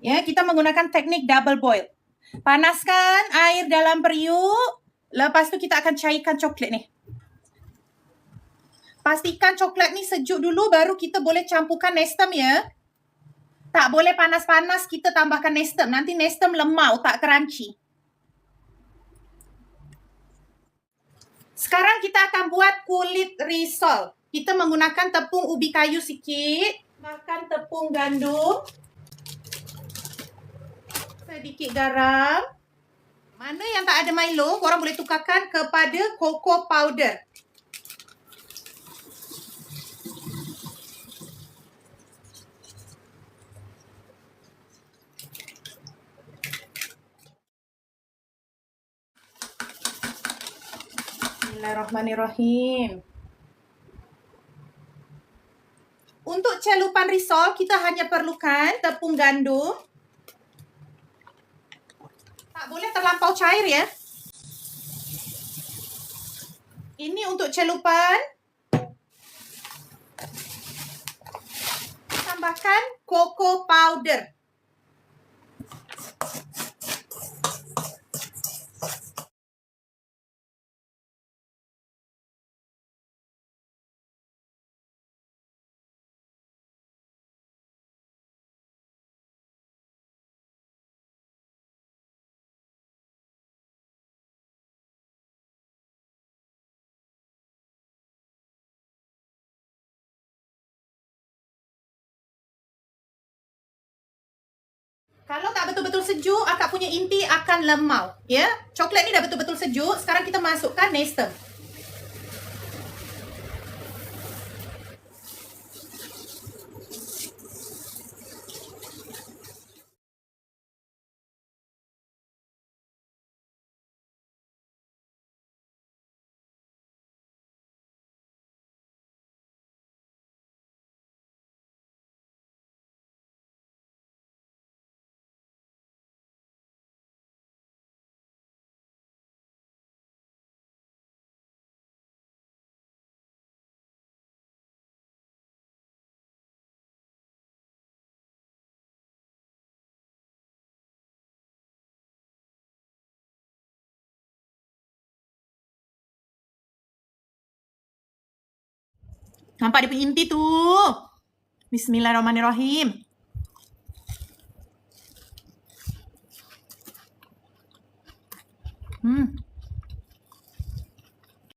Ya, kita menggunakan teknik double boil. Panaskan air dalam periuk. Lepas tu kita akan cairkan coklat ni. Pastikan coklat ni sejuk dulu baru kita boleh campurkan nestem ya. Tak boleh panas-panas kita tambahkan nestem. Nanti nestem lemau, tak crunchy. Sekarang kita akan buat kulit risol. Kita menggunakan tepung ubi kayu sikit. Makan tepung gandum. Sedikit garam. Mana yang tak ada Milo, korang boleh tukarkan kepada cocoa powder. Bismillahirrahmanirrahim. Untuk celupan risol, kita hanya perlukan tepung gandum. Tak boleh terlampau cair ya. Ini untuk celupan. Tambahkan cocoa powder. Kalau tak betul-betul sejuk, akak punya inti akan lemau. Ya, coklat ni dah betul-betul sejuk. Sekarang kita masukkan nestem. Nampak dia punya inti tu. Bismillahirrahmanirrahim.